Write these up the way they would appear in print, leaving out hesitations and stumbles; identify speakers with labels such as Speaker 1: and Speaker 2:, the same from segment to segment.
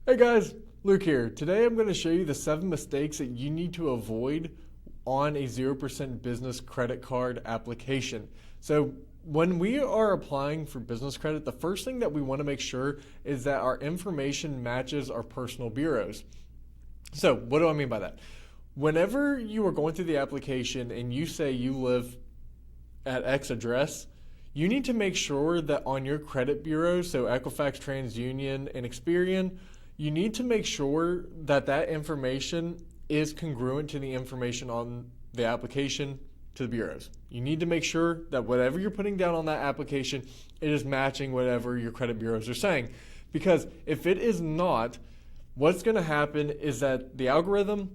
Speaker 1: Hey guys, Luke here. Today I'm going to show you the 7 mistakes that you need to avoid on a 0% business credit card application. So when we are applying for business credit, the first thing that we want to make sure is that our information matches our personal bureaus. So what do I mean by that? Whenever you are going through the application and you say you live at X address, you need to make sure that on your credit bureaus, so Equifax, TransUnion, and Experian, you need to make sure that that information is congruent to the information on the application to the bureaus. You need to make sure that whatever you're putting down on that application, it is matching whatever your credit bureaus are saying. Because if it is not, what's going to happen is that the algorithm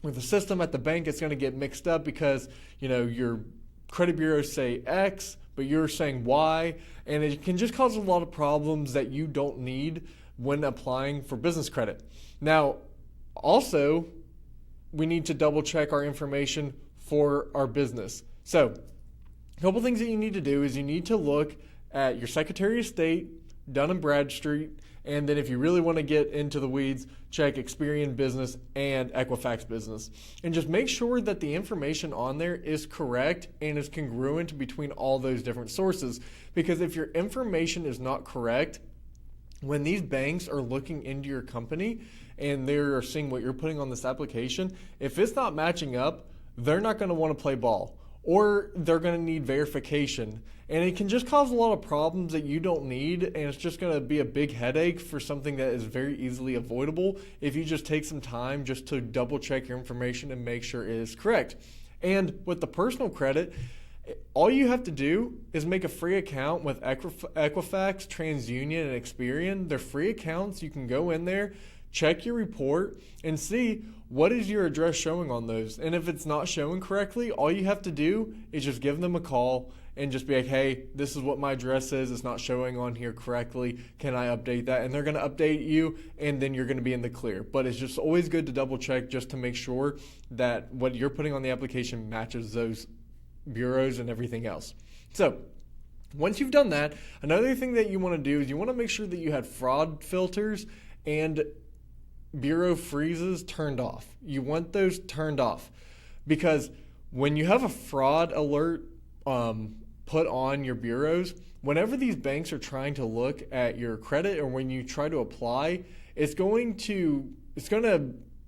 Speaker 1: with the system at the bank is going to get mixed up because your credit bureaus say X, but you're saying Y, and it can just cause a lot of problems that you don't need when applying for business credit. Now, also, we need to double check our information for our business. So, a couple things that you need to do is you need to look at your Secretary of State, Dun & Bradstreet, and then if you really want to get into the weeds, check Experian Business and Equifax Business. And just make sure that the information on there is correct and is congruent between all those different sources. Because if your information is not correct, when these banks are looking into your company and they're seeing what you're putting on this application, if it's not matching up, they're not going to want to play ball, or they're going to need verification. And it can just cause a lot of problems that you don't need, and it's just going to be a big headache for something that is very easily avoidable if you just take some time just to double check your information and make sure it is correct. And with the personal credit, all you have to do is make a free account with Equifax, TransUnion, and Experian. They're free accounts. You can go in there, check your report, and see what is your address showing on those. And if it's not showing correctly, all you have to do is just give them a call and just be like, hey, this is what my address is. It's not showing on here correctly. Can I update that? And they're going to update you, and then you're going to be in the clear. But it's just always good to double check just to make sure that what you're putting on the application matches those bureaus and everything else. So once you've done that, another thing that you want to do is you want to make sure that you had fraud filters and bureau freezes turned off. You want those turned off because when you have a fraud alert put on your bureaus, whenever these banks are trying to look at your credit or when you try to apply, it's going to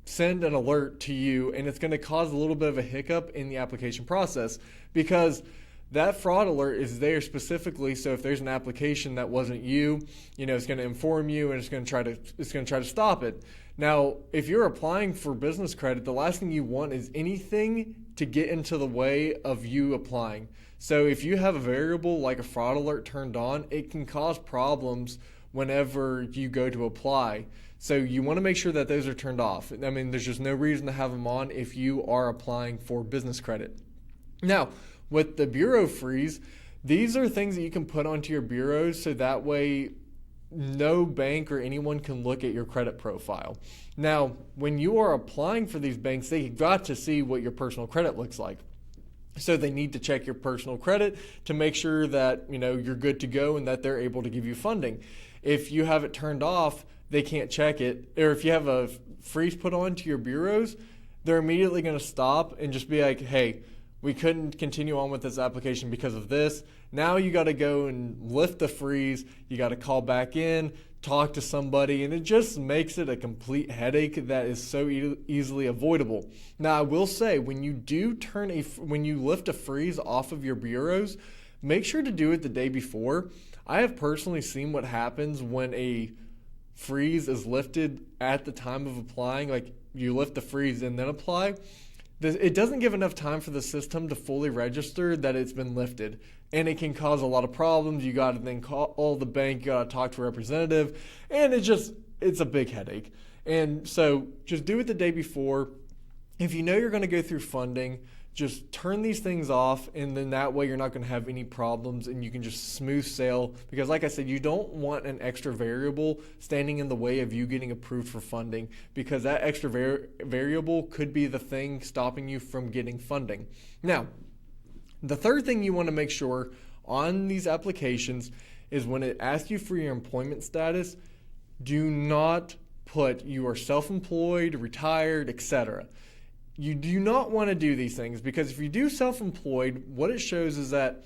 Speaker 1: send an alert to you, and it's going to cause a little bit of a hiccup in the application process because that fraud alert is there specifically. So if there's an application that wasn't you, it's going to inform you, and it's going to try to stop it. Now, if you're applying for business credit, the last thing you want is anything to get into the way of you applying. So if you have a variable like a fraud alert turned on, it can cause problems whenever you go to apply. So you want to make sure that those are turned off. I mean, there's just no reason to have them on if you are applying for business credit. Now, with the bureau freeze, these are things that you can put onto your bureaus so that way no bank or anyone can look at your credit profile. Now, when you are applying for these banks, they got to see what your personal credit looks like. So they need to check your personal credit to make sure that you're good to go and that they're able to give you funding. If you have it turned off, they can't check it. Or if you have a freeze put on to your bureaus, they're immediately going to stop and just be like, hey, we couldn't continue on with this application because of this. Now you got to go and lift the freeze. You got to call back in, talk to somebody, and it just makes it a complete headache that is so easily avoidable. Now, I will say, when you lift a freeze off of your bureaus, make sure to do it the day before. I have personally seen what happens when a freeze is lifted at the time of applying, like you lift the freeze and then apply. It doesn't give enough time for the system to fully register that it's been lifted, and it can cause a lot of problems. You got to then call the bank, you got to talk to a representative, and it's a big headache. And so just do it the day before. If you know you're going to go through funding, just turn these things off, and then that way you're not going to have any problems and you can just smooth sail. Because like I said, you don't want an extra variable standing in the way of you getting approved for funding, because that extra variable could be the thing stopping you from getting funding. Now, the third thing you want to make sure on these applications is when it asks you for your employment status, do not put you are self-employed, retired, etc. You do not want to do these things, because if you do self-employed, what it shows is that,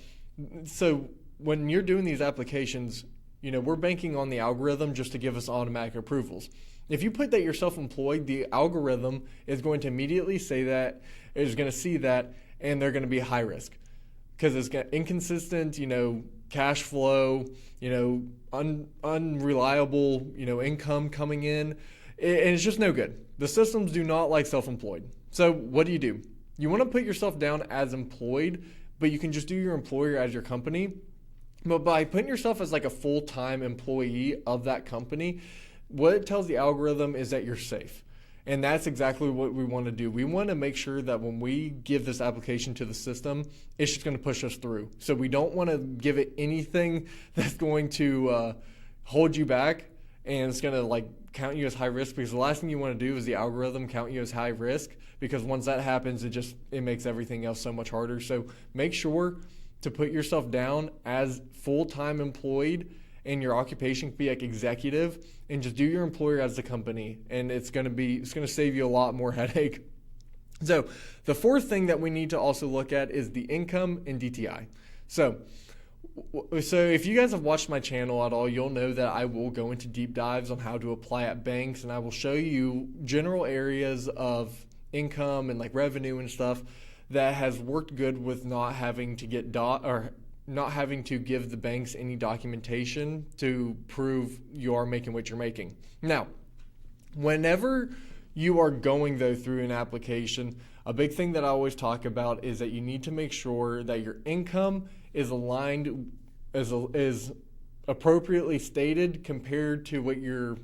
Speaker 1: so when you're doing these applications, we're banking on the algorithm just to give us automatic approvals. If you put that you're self-employed, the algorithm is going to immediately say that, is going to see that, and they're going to be high risk because it's got inconsistent, cash flow, unreliable, income coming in, and it's just no good. The systems do not like self-employed. So what do? You want to put yourself down as employed, but you can just do your employer as your company. But by putting yourself as like a full-time employee of that company, what it tells the algorithm is that you're safe. And that's exactly what we want to do. We want to make sure that when we give this application to the system, it's just going to push us through. So we don't want to give it anything that's going to hold you back, and it's going to count you as high risk, because the last thing you want to do is the algorithm count you as high risk, because once that happens, it makes everything else so much harder. So make sure to put yourself down as full-time employed, and your occupation can be like executive, and just do your employer as the company, and it's going to save you a lot more headache. So the fourth thing that we need to also look at is the income and DTI. So if you guys have watched my channel at all, you'll know that I will go into deep dives on how to apply at banks, and I will show you general areas of income and revenue and stuff that has worked good with not having to get not having to give the banks any documentation to prove you are making what you're making. Now, whenever you are going through an application, a big thing that I always talk about is that you need to make sure that your income is aligned, is appropriately stated compared to what your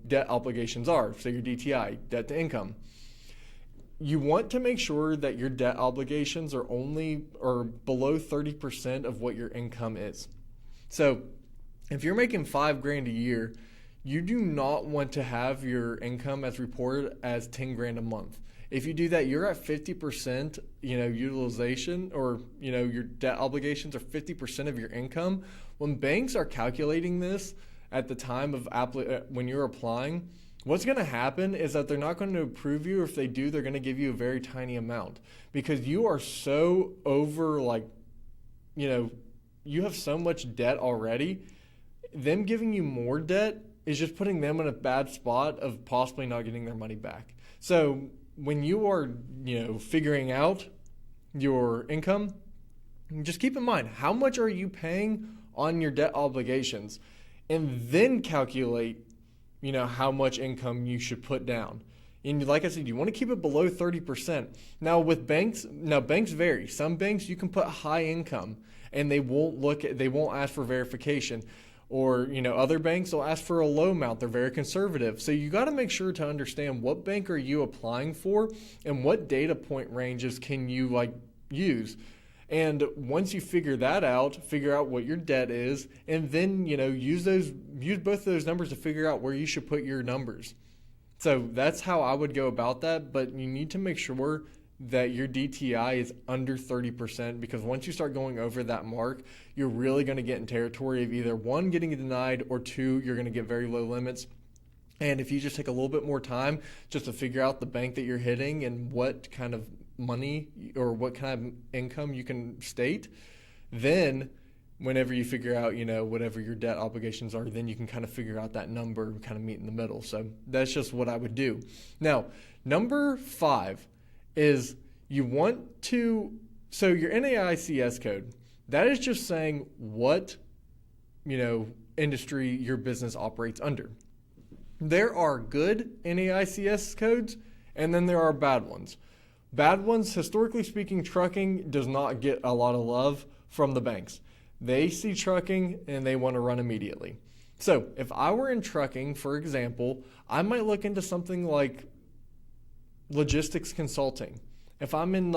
Speaker 1: debt obligations are. So your DTI, debt to income. You want to make sure that your debt obligations are below 30% of what your income is. So if you're making $5,000 a year, you do not want to have your income as reported as $10,000 a month. If you do that, you're at 50%, utilization, or your debt obligations are 50% of your income. When banks are calculating this at the time of when you're applying, what's going to happen is that they're not going to approve you. If they do, they're going to give you a very tiny amount, because you are so you have so much debt already. Them giving you more debt is just putting them in a bad spot of possibly not getting their money back. So when you are, figuring out your income, just keep in mind, how much are you paying on your debt obligations, and then calculate how much income you should put down. And like I said, you want to keep it below 30%. Now with banks, banks vary. Some banks you can put high income and they won't ask for verification. Or, other banks will ask for a low amount. They're very conservative. So you got to make sure to understand what bank are you applying for and what data point ranges can you use. And once you figure that out, figure out what your debt is, and then, use both those numbers to figure out where you should put your numbers. So that's how I would go about that. But you need to make sure that your DTI is under 30%, because once you start going over that mark, you're really going to get in territory of either one, getting denied, or two, you're going to get very low limits. And if you just take a little bit more time just to figure out the bank that you're hitting and what kind of money or what kind of income you can state, then whenever you figure out, whatever your debt obligations are, then you can kind of figure out that number and kind of meet in the middle. So that's just what I would do. Now, number 5 is you want to, so your NAICS code, that is just saying what, industry your business operates under. There are good NAICS codes, and then there are bad ones. Bad ones, historically speaking, trucking does not get a lot of love from the banks. They see trucking and they want to run immediately. So if I were in trucking, for example, I might look into something like logistics consulting. If I'm in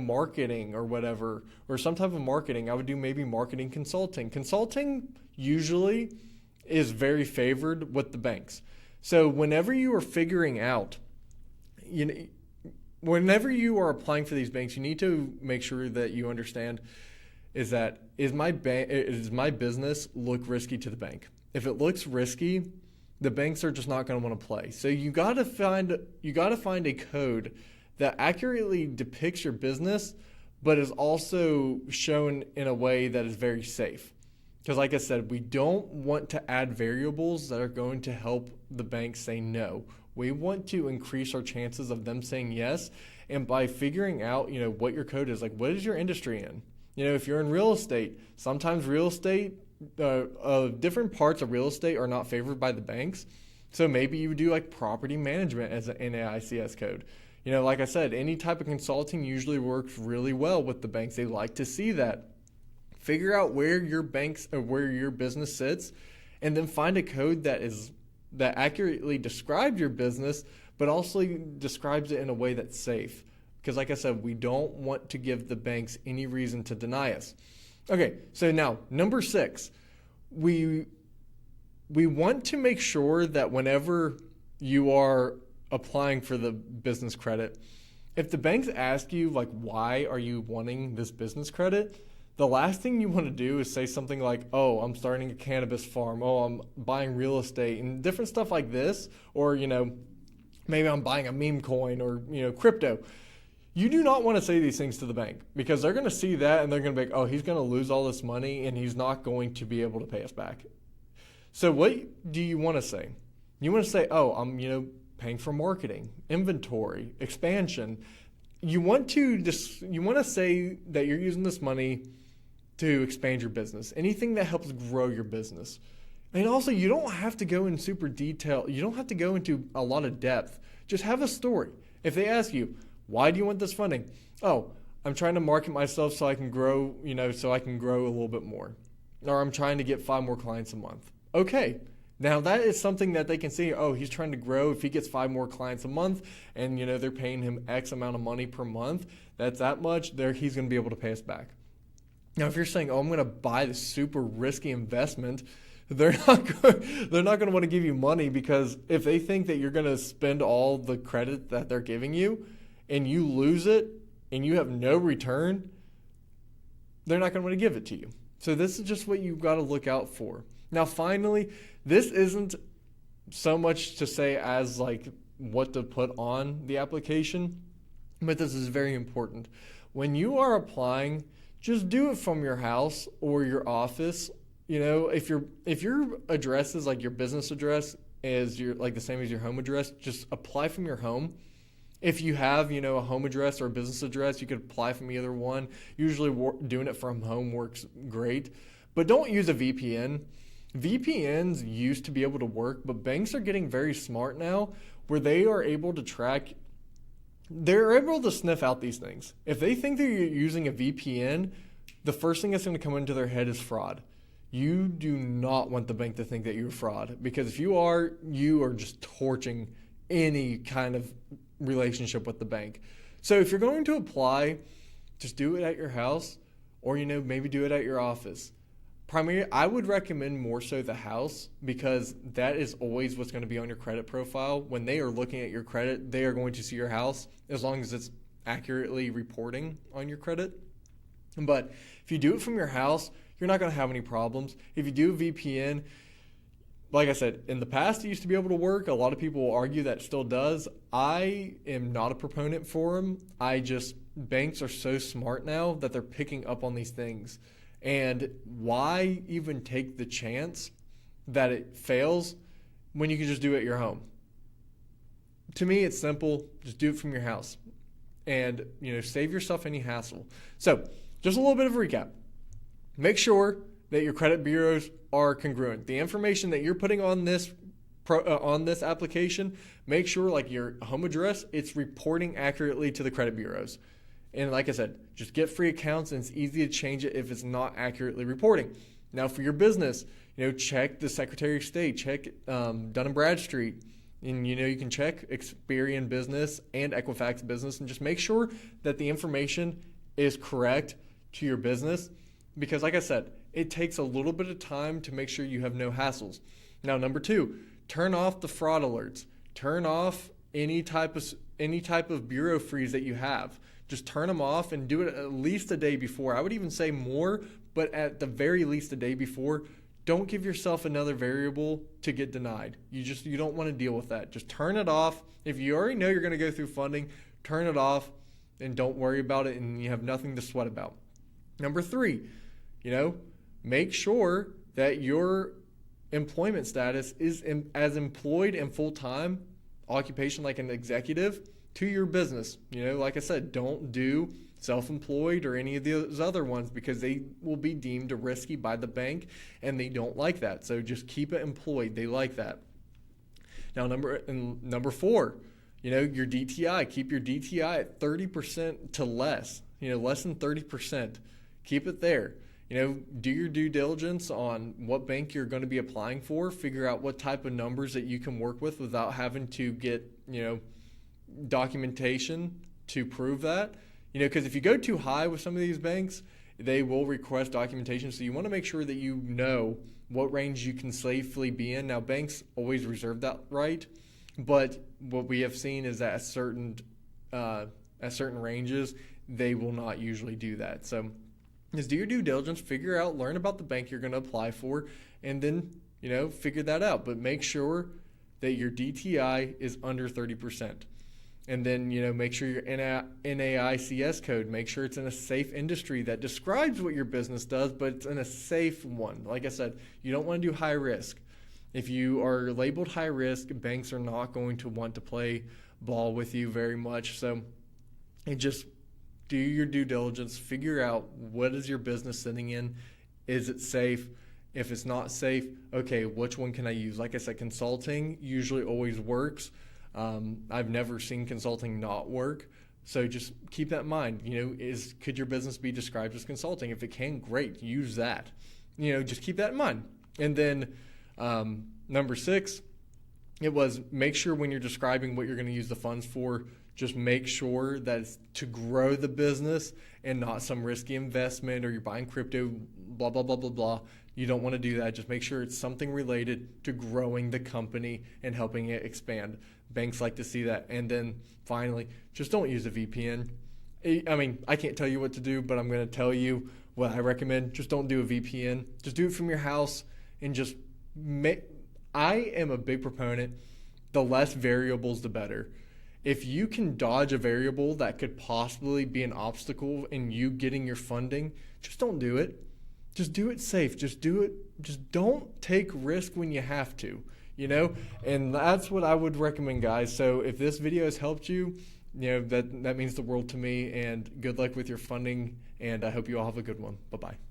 Speaker 1: marketing or whatever, or some type of marketing, I would do maybe marketing consulting. Consulting usually is very favored with the banks. So whenever you are figuring out, whenever you are applying for these banks, you need to make sure that you understand is my business look risky to the bank? If it looks risky, the banks are just not going to want to play. So you got to find a code that accurately depicts your business, but is also shown in a way that is very safe. Because like I said, we don't want to add variables that are going to help the bank say no. We want to increase our chances of them saying yes. And by figuring out, what your code is, like what is your industry in? If you're in real estate, sometimes real estate, different parts of real estate are not favored by the banks. So maybe you do like property management as an NAICS code. Like I said, any type of consulting usually works really well with the banks. They like to see that. Figure out where your business sits, and then find a code that accurately describes your business, but also describes it in a way that's safe. Because like I said, we don't want to give the banks any reason to deny us. Okay, so now number 6, we want to make sure that whenever you are applying for the business credit, if the banks ask you like, why are you wanting this business credit? The last thing you want to do is say something like, oh, I'm starting a cannabis farm. Oh, I'm buying real estate and different stuff like this. Or, maybe I'm buying a meme coin or, crypto. You do not want to say these things to the bank because they're going to see that and they're going to be like, oh, he's going to lose all this money and he's not going to be able to pay us back. So what do you want to say? You want to say, oh, I'm, paying for marketing, inventory, expansion. You want to say that you're using this money to expand your business, anything that helps grow your business. And also, you don't have to go in super detail. You don't have to go into a lot of depth. Just have a story. If they ask you, why do you want this funding? Oh, I'm trying to market myself so I can grow, so I can grow a little bit more. Or I'm trying to get 5 more clients a month. Okay. Now that is something that they can see, oh, he's trying to grow. If he gets 5 more clients a month and, they're paying him X amount of money per month, that's that much, he's going to be able to pay us back. Now, if you're saying, oh, I'm going to buy this super risky investment, they're not going to want to give you money because if they think that you're going to spend all the credit that they're giving you and you lose it and you have no return, they're not going to want to give it to you. So this is just what you've got to look out for. Now, finally, this isn't so much to say as like what to put on the application, but this is very important. When you are applying, just do it from your house or your office. If your address is like your business address is the same as your home address, just apply from your home. If you have, a home address or a business address, you could apply from either one. Usually doing it from home works great, but don't use a VPN. VPNs used to be able to work, but banks are getting very smart now where they are able to track. They're able to sniff out these things. If they think that you're using a VPN, the first thing that's going to come into their head is fraud. You do not want the bank to think that you're fraud because if you are just torching any kind of relationship with the bank. So if you're going to apply, just do it at your house or, maybe do it at your office. Primarily, I would recommend more so the house because that is always what's going to be on your credit profile. When they are looking at your credit, they are going to see your house as long as it's accurately reporting on your credit. But if you do it from your house, you're not going to have any problems. If you do a VPN, like I said, in the past it used to be able to work. A lot of people will argue that it still does. I am not a proponent for them. Banks are so smart now that they're picking up on these things. And why even take the chance that it fails when you can just do it at your home? To me, it's simple. Just do it from your house and, save yourself any hassle. So just a little bit of a recap. Make sure that your credit bureaus are congruent. The information that you're putting on this application, make sure like your home address, it's reporting accurately to the credit bureaus. And like I said, just get free accounts and it's easy to change it if it's not accurately reporting. Now for your business, check the Secretary of State, check Dun & Bradstreet, and you can check Experian Business and Equifax Business and just make sure that the information is correct to your business because like I said, it takes a little bit of time to make sure you have no hassles. Now number 2, turn off the fraud alerts. Turn off any type of bureau freeze that you have. Just turn them off and do it at least a day before. I would even say more, but at the very least a day before, don't give yourself another variable to get denied. You don't want to deal with that. Just turn it off. If you already know you're going to go through funding, turn it off and don't worry about it, and you have nothing to sweat about. Number 3, make sure that your employment status is as employed and full-time occupation like an executive to your business. Like I said, don't do self-employed or any of those other ones because they will be deemed risky by the bank and they don't like that. So just keep it employed. They like that. Now, number 4, your DTI. Keep your DTI at 30% to less, less than 30%. Keep it there. Do your due diligence on what bank you're going to be applying for. Figure out what type of numbers that you can work with without having to get, documentation to prove that. Because if you go too high with some of these banks, they will request documentation. So you want to make sure that you know what range you can safely be in. Now, banks always reserve that right, but what we have seen is that at certain ranges, they will not usually do that. So just do your due diligence, learn about the bank you're going to apply for, and then, figure that out. But make sure that your DTI is under 30%. And then, make sure your NAICS code, make sure it's in a safe industry that describes what your business does, but it's in a safe one. Like I said, you don't want to do high risk. If you are labeled high risk, banks are not going to want to play ball with you very much. So just do your due diligence, figure out what is your business sitting in. Is it safe? If it's not safe, okay, which one can I use? Like I said, consulting usually always works. I've never seen consulting not work. So just keep that in mind. Could your business be described as consulting? If it can, great, use that. Just keep that in mind. And then number 6, it was make sure when you're describing what you're going to use the funds for, just make sure that it's to grow the business and not some risky investment or you're buying crypto, blah, blah, blah, blah, blah. You don't want to do that. Just make sure it's something related to growing the company and helping it expand. Banks like to see that. And then finally, just don't use a VPN. I can't tell you what to do, but I'm going to tell you what I recommend. Just don't do a VPN. Just do it from your house and just I am a big proponent. The less variables, the better. If you can dodge a variable that could possibly be an obstacle in you getting your funding, just don't do it. Just do it safe. Just do it. Just don't take risk when you have to, and that's what I would recommend, guys. So if this video has helped you, that means the world to me, and good luck with your funding, and I hope you all have a good one. Bye-bye.